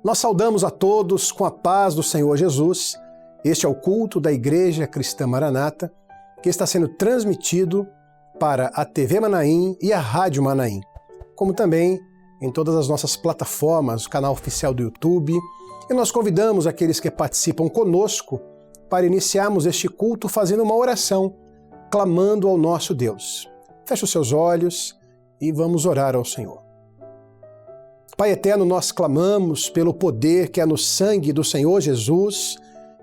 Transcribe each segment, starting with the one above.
Nós saudamos a todos com a paz do Senhor Jesus. Este é o culto da Igreja Cristã Maranata, que está sendo transmitido para a TV Manaim e a Rádio Manaim, como também em todas as nossas plataformas, o canal oficial do YouTube. E nós convidamos aqueles que participam conosco para iniciarmos este culto fazendo uma oração, clamando ao nosso Deus. Feche os seus olhos e vamos orar ao Senhor. Pai eterno, nós clamamos pelo poder que há no sangue do Senhor Jesus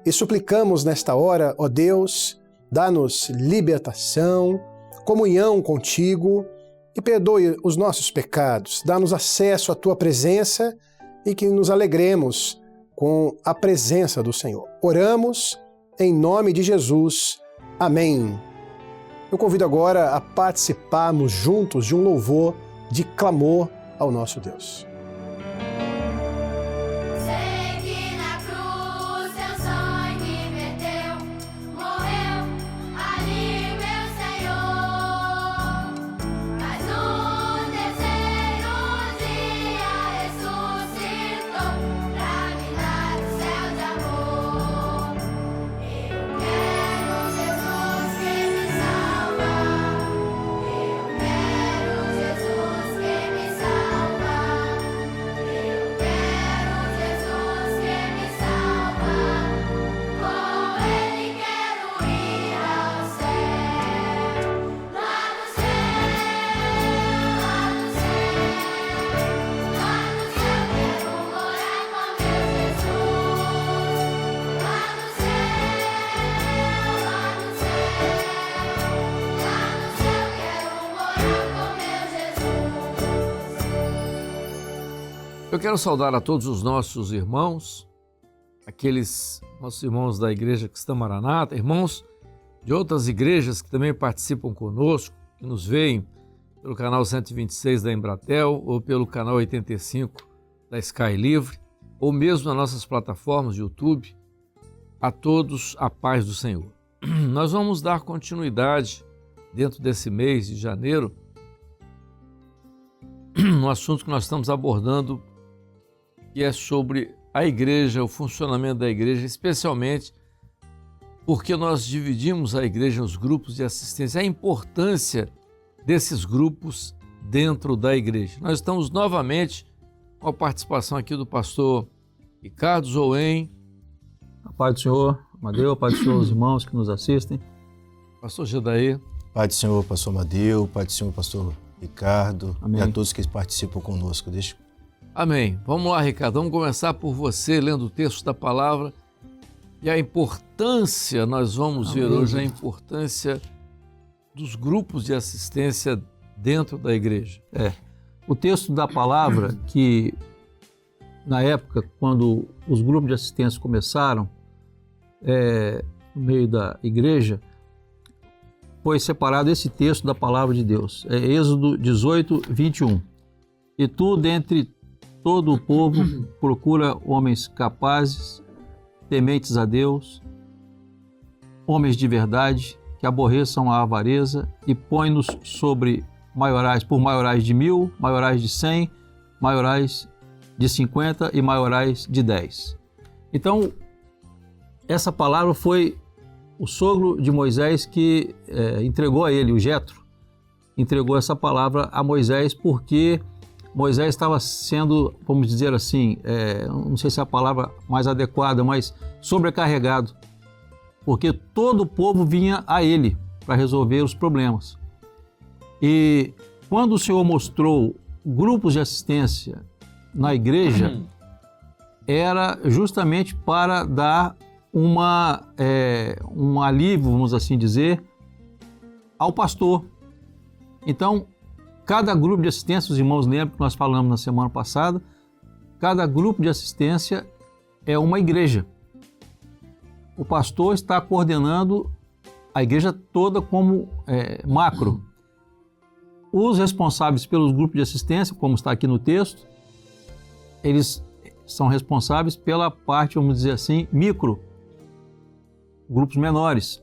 e suplicamos nesta hora, ó Deus, dá-nos libertação, comunhão contigo e perdoe os nossos pecados. Dá-nos acesso à tua presença e que nos alegremos com a presença do Senhor. Oramos em nome de Jesus. Amém. Eu convido agora a participarmos juntos de um louvor de clamor ao nosso Deus. Eu quero saudar a todos os nossos irmãos, aqueles nossos irmãos da Igreja Cristã Maranata, irmãos de outras igrejas que também participam conosco, que nos veem pelo canal 126 da Embratel ou pelo canal 85 da Sky Livre, ou mesmo nas nossas plataformas de YouTube. A todos a paz do Senhor. Nós vamos dar continuidade dentro desse mês de janeiro no assunto que nós estamos abordando, que é sobre a igreja, o funcionamento da igreja, especialmente porque nós dividimos a igreja nos grupos de assistência, a importância desses grupos dentro da igreja. Nós estamos novamente com a participação aqui do pastor Ricardo Zoen. A paz do Senhor, Amadeu, a paz do Senhor, os irmãos que nos assistem. Pastor Gedaí. Paz do Senhor, pastor Amadeu, paz do Senhor, pastor Ricardo. Amém. E a todos que participam conosco. Amém. Vamos lá, Ricardo. Vamos começar por você, lendo o texto da palavra. E a importância, nós vamos ver hoje a importância dos grupos de assistência dentro da igreja. O texto da palavra que, na época, quando os grupos de assistência começaram, no meio da igreja, foi separado esse texto da palavra de Deus. É Êxodo 18, 21. E tu, dentre todo o povo, procura homens capazes, tementes a Deus, homens de verdade, que aborreçam a avareza, e põe-nos sobre maiorais, por maiorais de 1000, maiorais de 100, maiorais de 50 e maiorais de 10. Então, essa palavra foi o sogro de Moisés que entregou a ele, o Jetro, entregou essa palavra a Moisés porque Moisés estava sendo, vamos dizer assim, não sei se é a palavra mais adequada, mas sobrecarregado, porque todo o povo vinha a ele para resolver os problemas. E quando o Senhor mostrou grupos de assistência na igreja, era justamente para dar um alívio, vamos assim dizer, ao pastor. Então, cada grupo de assistência, os irmãos lembram que nós falamos na semana passada, cada grupo de assistência é uma igreja. O pastor está coordenando a igreja toda como macro. Os responsáveis pelos grupos de assistência, como está aqui no texto, eles são responsáveis pela parte, vamos dizer assim, micro, grupos menores,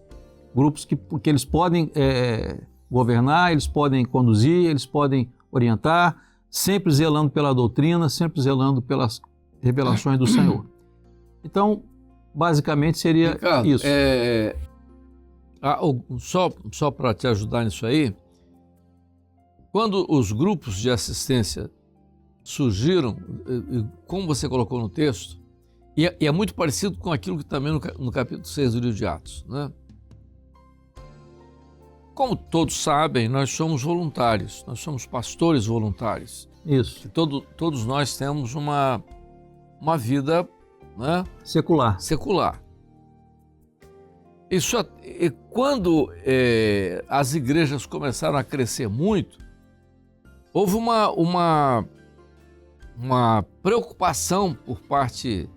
grupos que eles podem governar, eles podem conduzir, eles podem orientar, sempre zelando pela doutrina, sempre zelando pelas revelações do Senhor. Então, basicamente seria Ricardo, isso. Só para te ajudar nisso aí, quando os grupos de assistência surgiram, como você colocou no texto, e é muito parecido com aquilo que também no capítulo 6 do livro de Atos, né? Como todos sabem, nós somos voluntários, nós somos pastores voluntários. Isso. Todos nós temos uma vida, né, secular. E quando as igrejas começaram a crescer muito, houve uma preocupação por parte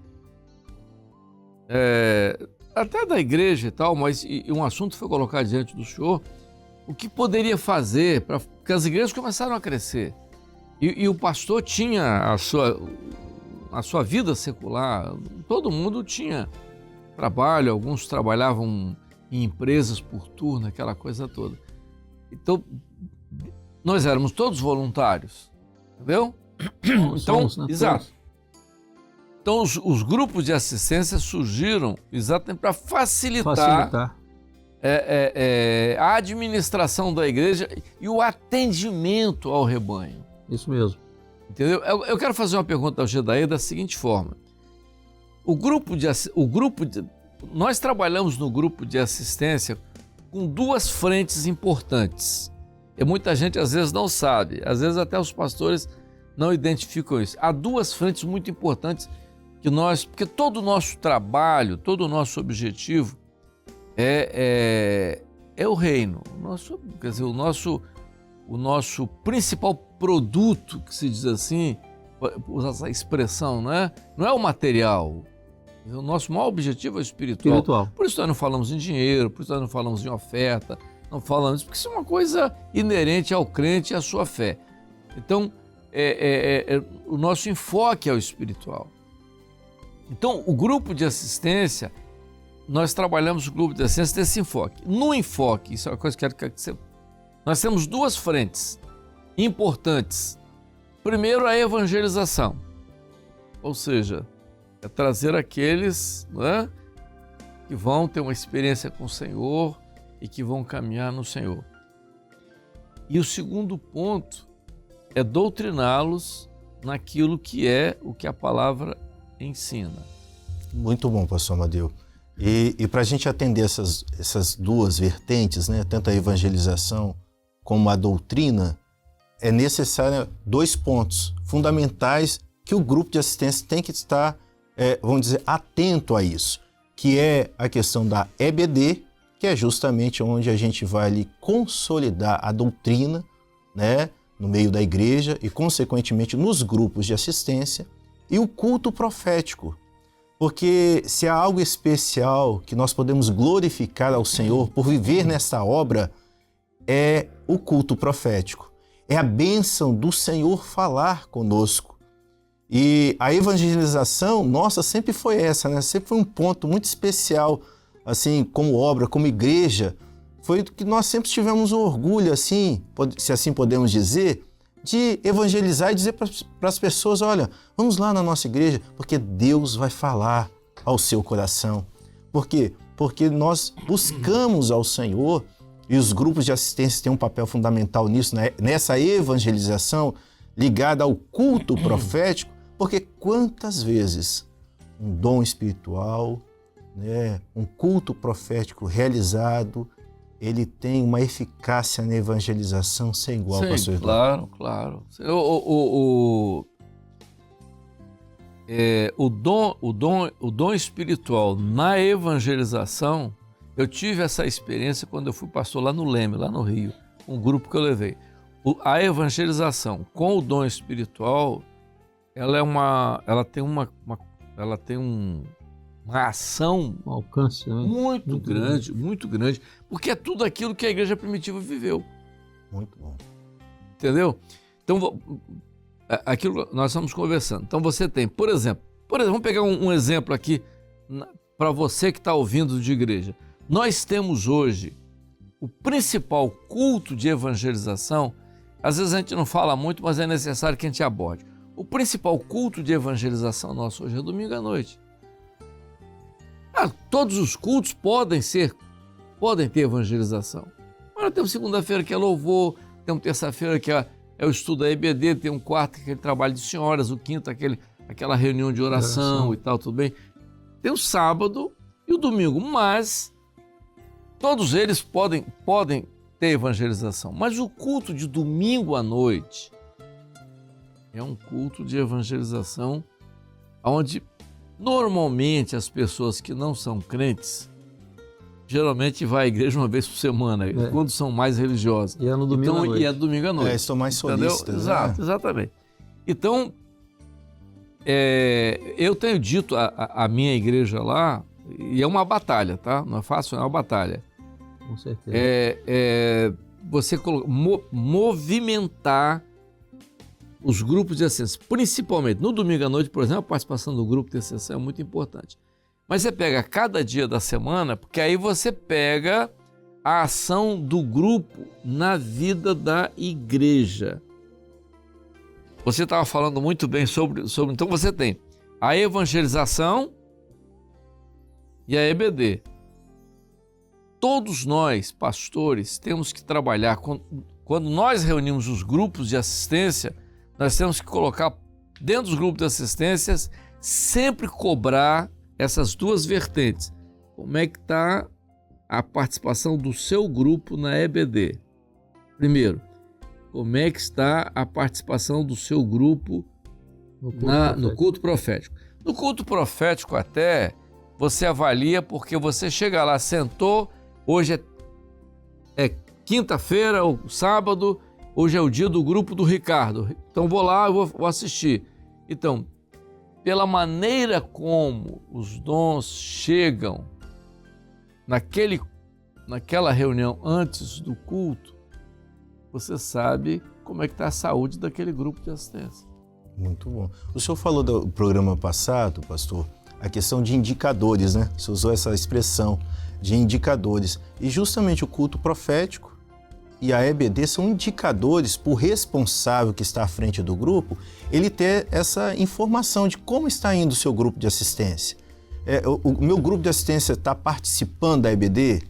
até da igreja e tal, mas um assunto foi colocado diante do Senhor, o que poderia fazer, porque as igrejas começaram a crescer e o pastor tinha a sua vida secular, todo mundo tinha trabalho, alguns trabalhavam em empresas por turno, aquela coisa toda. Então, nós éramos todos voluntários, entendeu? Então, Somos, né? exato. Então, os grupos de assistência surgiram exatamente para facilitar a administração da igreja e o atendimento ao rebanho. Isso mesmo. Entendeu? Eu quero fazer uma pergunta ao Gedaí da seguinte forma. Nós trabalhamos no grupo de assistência com duas frentes importantes. E muita gente às vezes não sabe, às vezes até os pastores não identificam isso. Há duas frentes muito importantes porque todo o nosso trabalho, todo o nosso objetivo é o reino. O nosso principal produto, que se diz assim, usar essa expressão, não é o material. O nosso maior objetivo é o espiritual. Por isso nós não falamos em dinheiro, por isso nós não falamos em oferta, não falamos porque isso é uma coisa inerente ao crente e à sua fé. Então, o nosso enfoque é o espiritual. Então, o grupo de assistência, nós trabalhamos o grupo de assistência desse enfoque. No enfoque, isso é uma coisa que eu quero que você... Nós temos duas frentes importantes. Primeiro, a evangelização, ou seja, é trazer aqueles, né, que vão ter uma experiência com o Senhor e que vão caminhar no Senhor. E o segundo ponto é doutriná-los naquilo que é o que a palavra ensina. Muito bom, pastor Amadeu. E para a gente atender essas duas vertentes, né, tanto a evangelização como a doutrina, é necessário dois pontos fundamentais que o grupo de assistência tem que estar, vamos dizer, atento a isso, que é a questão da EBD, que é justamente onde a gente vai ali consolidar a doutrina, né, no meio da igreja e, consequentemente, nos grupos de assistência, e o culto profético. Porque se há algo especial que nós podemos glorificar ao Senhor por viver nessa obra, é o culto profético. É a bênção do Senhor falar conosco. E a evangelização nossa sempre foi essa, né? Sempre foi um ponto muito especial, assim, como obra, como igreja. Foi que nós sempre tivemos um orgulho, assim, se assim podemos dizer, de evangelizar e dizer para as pessoas, olha, vamos lá na nossa igreja, porque Deus vai falar ao seu coração. Por quê? Porque nós buscamos ao Senhor e os grupos de assistência têm um papel fundamental nisso, né? Nessa evangelização ligada ao culto profético, porque quantas vezes um dom espiritual, né, um culto profético realizado, ele tem uma eficácia na evangelização sem igual, sim, pastor Eduardo. Claro. O dom espiritual na evangelização, eu tive essa experiência quando eu fui pastor lá no Leme, lá no Rio, um grupo que eu levei. A evangelização com o dom espiritual, ela tem uma ação, um alcance, né? muito grande, porque é tudo aquilo que a igreja primitiva viveu. Muito bom. Entendeu? Então, aquilo que nós estamos conversando. Então, você tem, por exemplo, vamos pegar um exemplo aqui para você que está ouvindo de igreja. Nós temos hoje o principal culto de evangelização, às vezes a gente não fala muito, mas é necessário que a gente aborde. O principal culto de evangelização nosso hoje é domingo à noite. Todos os cultos podem ter evangelização. Agora temos segunda-feira que é louvor, temos terça-feira que é o estudo da EBD, tem um quarto que é aquele trabalho de senhoras, o quinto aquela reunião de oração e tal, tudo bem. Tem o sábado e o domingo, mas todos eles podem ter evangelização. Mas o culto de domingo à noite é um culto de evangelização onde normalmente as pessoas que não são crentes geralmente vai à igreja uma vez por semana, quando são mais religiosas. E é no domingo à noite. E é domingo à noite. Estão mais solistas. Exato, exatamente. Então, eu tenho dito a minha igreja lá, e é uma batalha, tá? Não é fácil, é uma batalha. Com certeza. Você movimentar os grupos de assistência, principalmente no domingo à noite, por exemplo, a participação do grupo de assistência é muito importante. Mas você pega cada dia da semana, porque aí você pega a ação do grupo na vida da igreja. Você estava falando muito bem sobre. Então você tem a evangelização e a EBD. Todos nós, pastores, temos que trabalhar. Quando nós reunimos os grupos de assistência, nós temos que colocar dentro dos grupos de assistências, sempre cobrar essas duas vertentes. Como é que está a participação do seu grupo na EBD? Primeiro, como é que está a participação do seu grupo no culto profético? No culto profético até você avalia porque você chega lá, sentou, hoje é quinta-feira ou sábado, hoje é o dia do grupo do Ricardo. Então vou lá, eu vou assistir. Então, pela maneira como os dons chegam naquela reunião antes do culto, você sabe como é que está a saúde daquele grupo de assistência. Muito bom. O senhor falou do programa passado, pastor, a questão de indicadores, né? Você usou essa expressão de indicadores. E justamente o culto profético e a EBD são indicadores para o responsável que está à frente do grupo, ele ter essa informação de como está indo o seu grupo de assistência. O meu grupo de assistência está participando da EBD?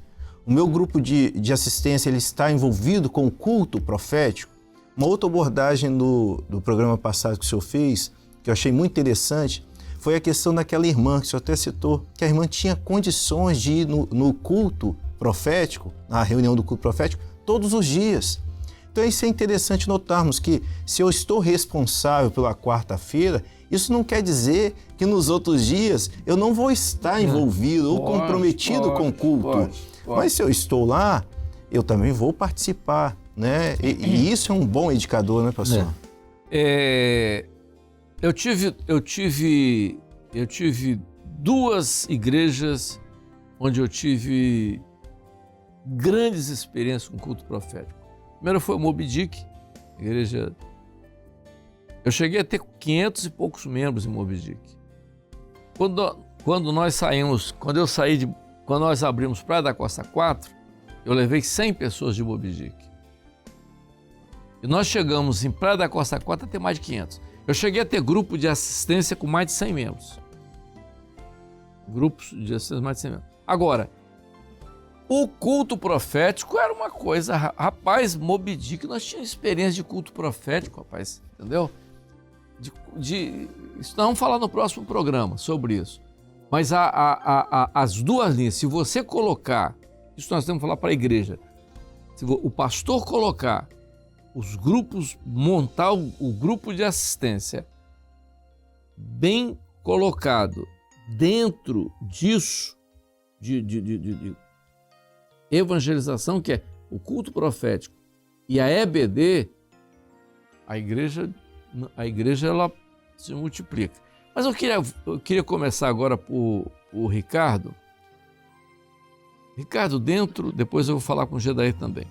O meu grupo de assistência ele está envolvido com o culto profético? Uma outra abordagem do programa passado que o senhor fez, que eu achei muito interessante, foi a questão daquela irmã que o senhor até citou, que a irmã tinha condições de ir no culto profético, na reunião do culto profético, todos os dias. Então isso é interessante notarmos que se eu estou responsável pela quarta-feira, isso não quer dizer que nos outros dias eu não vou estar envolvido ou comprometido com o culto. Mas se eu estou lá, eu também vou participar, né? E isso é um bom indicador, né, pastor? Eu tive duas igrejas onde eu tive grandes experiências com culto profético. A primeira foi o Moby Dick, igreja. Eu cheguei a ter 500 e poucos membros em Moby Dick. Quando nós abrimos Praia da Costa 4, eu levei 100 pessoas de Moby Dick. E nós chegamos em Praia da Costa 4 a ter mais de 500. Eu cheguei a ter grupo de assistência com mais de 100 membros. Grupos de assistência com mais de 100 membros. Agora, o culto profético era uma coisa... Rapaz, Moby Dick, nós tínhamos experiência de culto profético, rapaz, entendeu? Isso nós vamos falar no próximo programa sobre isso. Mas as duas linhas, se você colocar... Isso nós temos que falar para a igreja. Se o pastor colocar os grupos, montar o grupo de assistência bem colocado dentro disso, de evangelização, que é o culto profético, e a EBD, a igreja ela se multiplica. Mas eu queria começar agora por o Ricardo. Ricardo, depois eu vou falar com o Gedair também.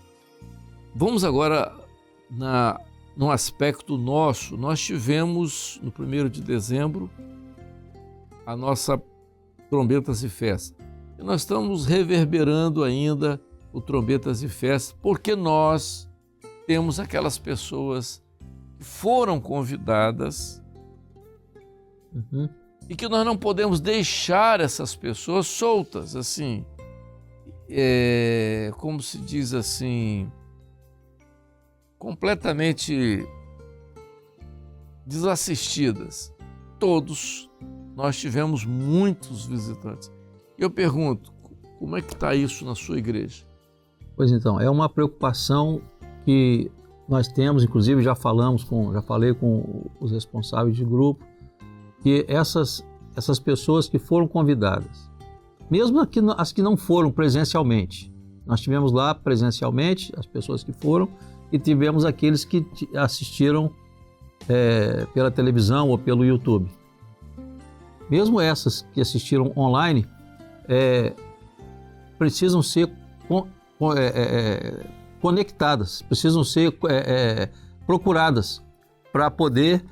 Vamos agora num aspecto nosso. Nós tivemos, no 1º de dezembro, a nossa Trombetas e Festa. E nós estamos reverberando ainda o Trombetas e Festa, porque nós temos aquelas pessoas que foram convidadas Uhum. E que nós não podemos deixar essas pessoas soltas, assim, como se diz assim, completamente desassistidas. Todos nós tivemos muitos visitantes. E eu pergunto, como é que está isso na sua igreja? Pois então, é uma preocupação que nós temos, inclusive já falei com os responsáveis de grupo, que essas pessoas que foram convidadas, mesmo as que não foram presencialmente, nós tivemos lá presencialmente as pessoas que foram e tivemos aqueles que assistiram pela televisão ou pelo YouTube. Mesmo essas que assistiram online, precisam ser conectadas, precisam ser procuradas para poder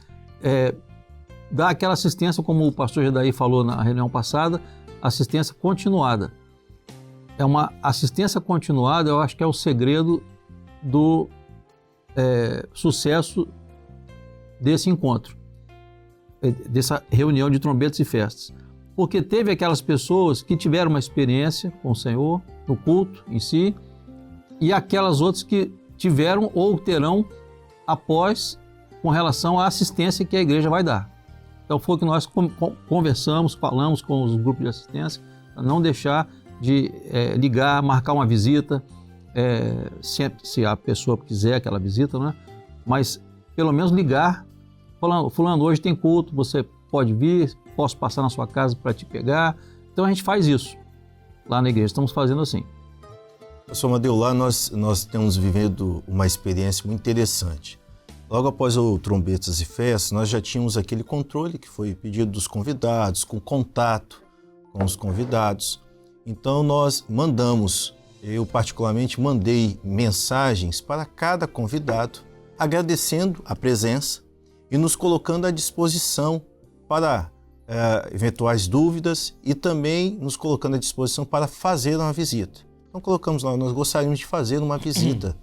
dar aquela assistência, como o pastor Gedaí falou na reunião passada, assistência continuada. É uma assistência continuada, eu acho que é o segredo do sucesso desse encontro, dessa reunião de trombetas e festas. Porque teve aquelas pessoas que tiveram uma experiência com o Senhor, no culto em si, e aquelas outras que tiveram ou terão após, com relação à assistência que a igreja vai dar. Então foi o que nós conversamos, falamos com os grupos de assistência, para não deixar de ligar, marcar uma visita, se a pessoa quiser aquela visita, né? Mas pelo menos ligar, falando, fulano, hoje tem culto, você pode vir, posso passar na sua casa para te pegar. Então a gente faz isso lá na igreja, estamos fazendo assim. Pastor Amadeu, lá nós temos vivido uma experiência muito interessante. Logo após o Trombetas e Festas, nós já tínhamos aquele controle que foi pedido dos convidados, com contato com os convidados. Então nós eu particularmente mandei mensagens para cada convidado, agradecendo a presença e nos colocando à disposição para eventuais dúvidas e também nos colocando à disposição para fazer uma visita. Então colocamos lá, nós gostaríamos de fazer uma visita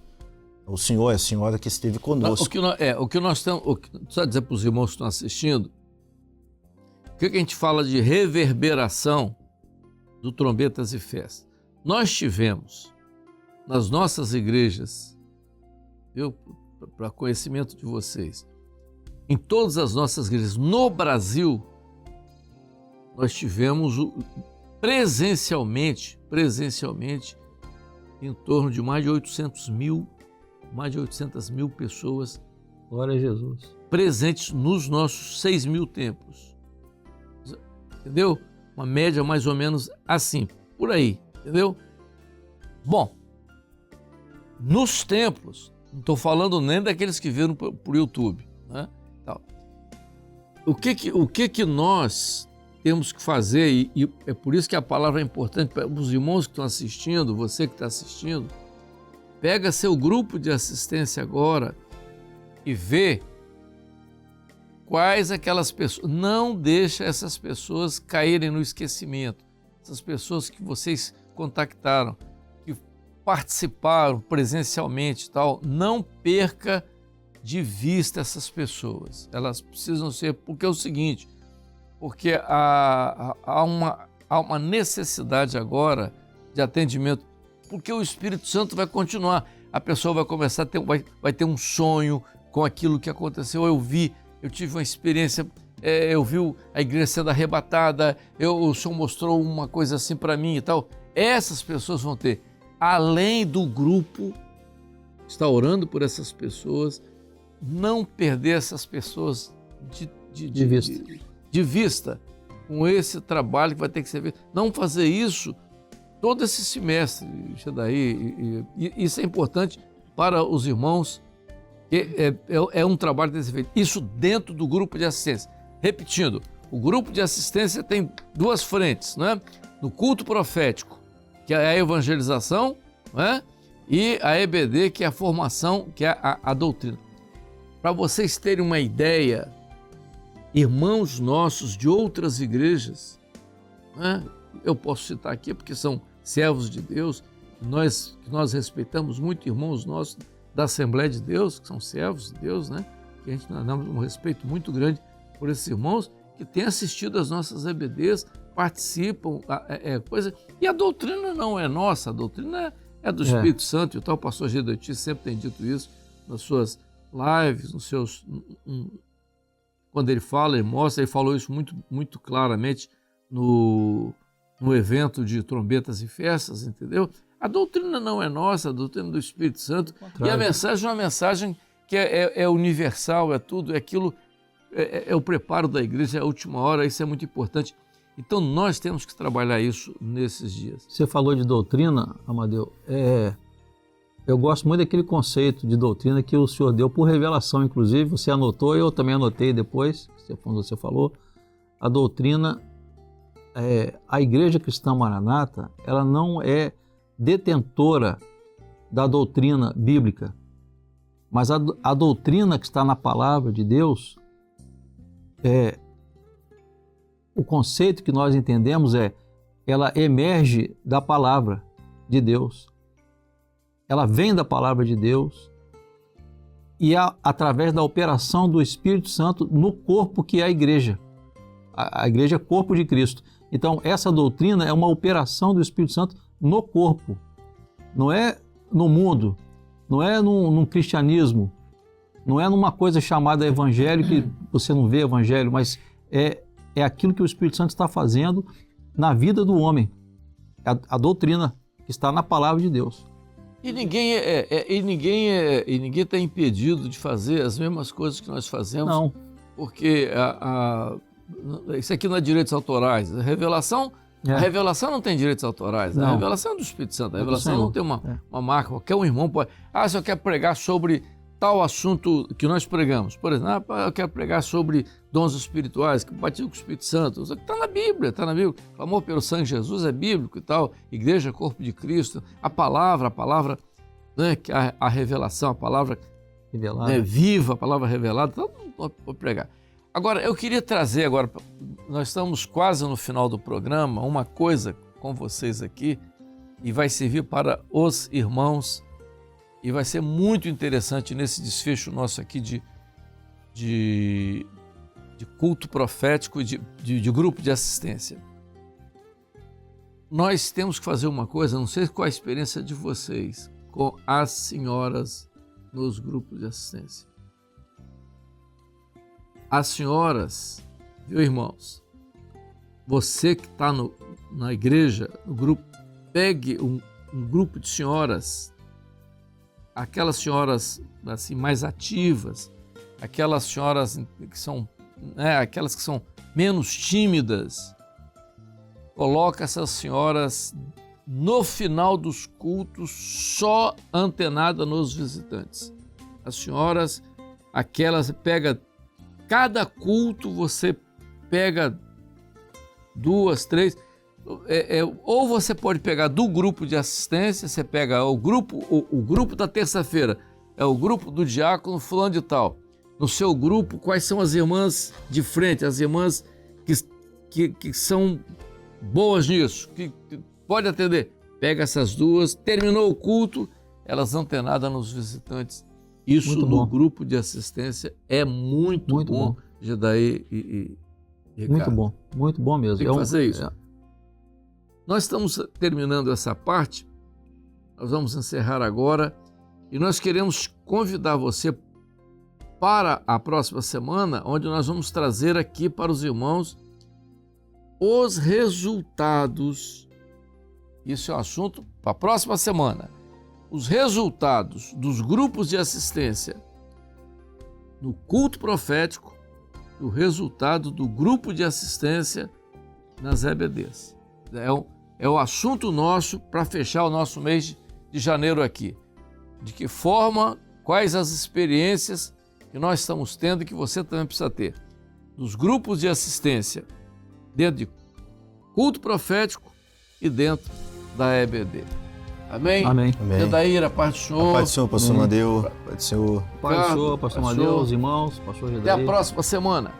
ao senhor e a senhora que esteve conosco. O que nós temos, só dizer para os irmãos que estão assistindo, o que a gente fala de reverberação do Trombetas e Festas? Nós tivemos nas nossas igrejas, para conhecimento de vocês, em todas as nossas igrejas no Brasil, nós tivemos presencialmente, em torno de mais de 800 mil pessoas, glória a Jesus, presentes nos nossos 6 mil templos. Entendeu? Uma média mais ou menos assim, por aí, entendeu? Bom, nos templos, não estou falando nem daqueles que viram por YouTube, né? O que nós temos que fazer, e é por isso que a palavra é importante para os irmãos que estão assistindo, você que está assistindo, pega seu grupo de assistência agora e vê quais aquelas pessoas, não deixa essas pessoas caírem no esquecimento, essas pessoas que vocês contactaram, que participaram presencialmente e tal, não perca de vista essas pessoas, elas precisam ser, porque é o seguinte, porque há uma necessidade agora de atendimento, porque o Espírito Santo vai continuar, a pessoa vai começar a ter, vai ter um sonho com aquilo que aconteceu, eu tive uma experiência, eu vi a igreja sendo arrebatada, o Senhor mostrou uma coisa assim para mim e tal. Essas pessoas vão ter, além do grupo, está orando por essas pessoas, não perder essas pessoas de vista com esse trabalho que vai ter que ser feito. Não fazer isso todo esse semestre, e isso é importante para os irmãos, é um trabalho que tem que ser feito. Isso dentro do grupo de assistência. Repetindo, o grupo de assistência tem duas frentes, né? No culto profético, que é a evangelização, né? E a EBD, que é a formação, que é a doutrina. Para vocês terem uma ideia, irmãos nossos de outras igrejas, né? Eu posso citar aqui porque são servos de Deus, que nós respeitamos muito, irmãos nossos da Assembleia de Deus, que são servos de Deus, né? Que a gente dá um respeito muito grande por esses irmãos, que têm assistido às nossas EBDs, participam, coisa. E a doutrina não é nossa, a doutrina é do Espírito Santo, e o tal pastor Gedotti sempre tem dito isso nas suas lives, nos seus... Quando ele fala, ele mostra, ele falou isso muito, muito claramente no evento de trombetas e festas, entendeu? A doutrina não é nossa, a doutrina é do Espírito Santo. E a mensagem é uma mensagem que é universal, é tudo, é aquilo, é o preparo da igreja, é a última hora, isso é muito importante. Então nós temos que trabalhar isso nesses dias. Você falou de doutrina, Amadeu, eu gosto muito daquele conceito de doutrina que o senhor deu por revelação, inclusive, você anotou, eu também anotei depois, quando você falou. A doutrina, a Igreja Cristã Maranata, ela não é detentora da doutrina bíblica, mas a doutrina que está na palavra de Deus, o conceito que nós entendemos ela emerge da palavra de Deus, ela vem da palavra de Deus e através da operação do Espírito Santo no corpo que é a igreja. A igreja é corpo de Cristo. Então essa doutrina é uma operação do Espírito Santo no corpo, não é no mundo, não é num cristianismo, não é numa coisa chamada evangelho que você não vê evangelho, mas é aquilo que o Espírito Santo está fazendo na vida do homem, a doutrina que está na palavra de Deus. E ninguém está impedido de fazer as mesmas coisas que nós fazemos. Não. Porque isso aqui não é direitos autorais. A revelação não tem direitos autorais. Não. A revelação é do Espírito Santo. A revelação não tem uma marca. Qualquer um irmão pode... se eu quero pregar sobre tal assunto que nós pregamos. Por exemplo, eu quero pregar sobre dons espirituais, que batismo com o Espírito Santo. Está na Bíblia, está na Bíblia. O amor pelo sangue de Jesus é bíblico e tal. Igreja, corpo de Cristo. A palavra, né, a revelação, a palavra revelada, viva, a palavra revelada. Então, vou pregar. Agora, eu queria trazer agora, nós estamos quase no final do programa, uma coisa com vocês aqui, e vai servir para os irmãos, e vai ser muito interessante nesse desfecho nosso aqui de culto profético e de grupo de assistência. Nós temos que fazer uma coisa, não sei qual a experiência de vocês, com as senhoras nos grupos de assistência. As senhoras, viu, irmãos? Você que está na igreja, no grupo, pegue um grupo de senhoras, aquelas senhoras assim, mais ativas, aquelas senhoras que são, aquelas que são menos tímidas. Coloca essas senhoras no final dos cultos, só antenada nos visitantes. As senhoras, aquelas, pega cada culto, você pega 2, 3, ou você pode pegar do grupo de assistência, você pega o grupo da terça-feira, é o grupo do diácono fulano de tal. No seu grupo, quais são as irmãs de frente, as irmãs que são boas nisso, que pode atender. Pega essas duas, terminou o culto, elas antenadas nos visitantes. Isso muito no bom. Grupo de assistência é muito bom. Gedaí e Ricardo. Muito bom mesmo. Tem que fazer isso. Nós estamos terminando essa parte, nós vamos encerrar agora e nós queremos convidar você para a próxima semana, onde nós vamos trazer aqui para os irmãos os resultados. Isso é um assunto para a próxima semana. Os resultados dos grupos de assistência no culto profético, o resultado do grupo de assistência nas EBDs. É o assunto nosso para fechar o nosso mês de janeiro aqui. De que forma, quais as experiências que nós estamos tendo e que você também precisa ter. Dos grupos de assistência dentro de culto profético e dentro da EBD. Amém? Amém. Gedaíra, a paz do Senhor. A paz do Senhor, pastor Amadeu. A paz do Senhor. Paz do Senhor, pastor Amadeu, os irmãos, pastor Gedaíra. Até a próxima semana.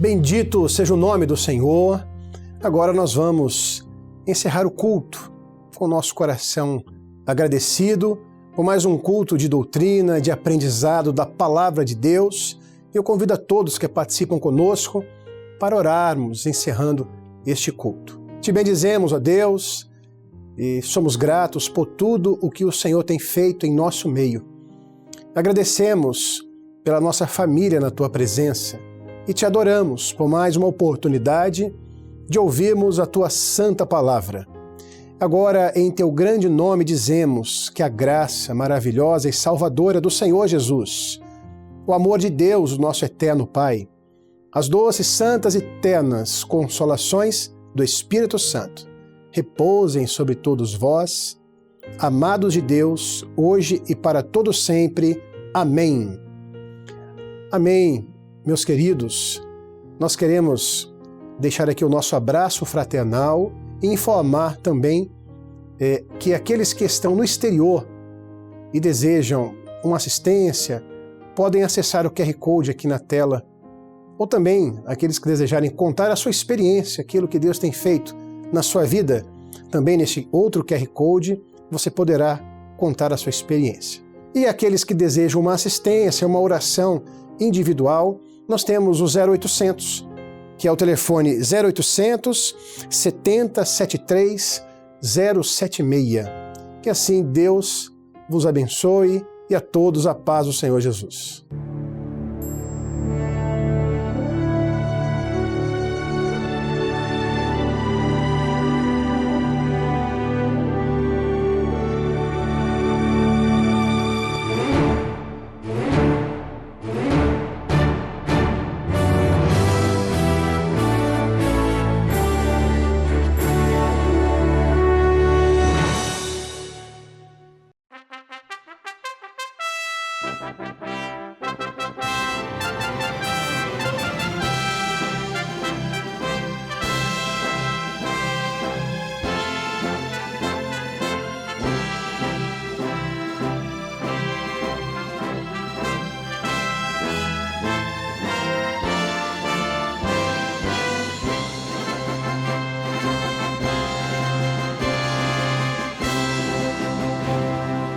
Bendito seja o nome do Senhor. Agora nós vamos encerrar o culto com o nosso coração agradecido por mais um culto de doutrina, de aprendizado da Palavra de Deus. Eu convido a todos que participam conosco para orarmos, encerrando este culto. Te bendizemos, ó Deus, e somos gratos por tudo o que o Senhor tem feito em nosso meio. Agradecemos pela nossa família na Tua presença e te adoramos por mais uma oportunidade de ouvirmos a Tua santa palavra. Agora, em Teu grande nome, dizemos que a graça maravilhosa e salvadora do Senhor Jesus, o amor de Deus, o nosso eterno Pai, as doces, santas e ternas consolações do Espírito Santo repousem sobre todos vós, amados de Deus, hoje e para todo sempre. Amém. Amém, meus queridos. Nós queremos deixar aqui o nosso abraço fraternal e informar também que aqueles que estão no exterior e desejam uma assistência podem acessar o QR Code aqui na tela, ou também aqueles que desejarem contar a sua experiência, aquilo que Deus tem feito na sua vida, também nesse outro QR Code você poderá contar a sua experiência. E aqueles que desejam uma assistência, uma oração individual, nós temos o 0800, que é o telefone 0800 70 73 076. Que assim Deus vos abençoe e a todos a paz do Senhor Jesus.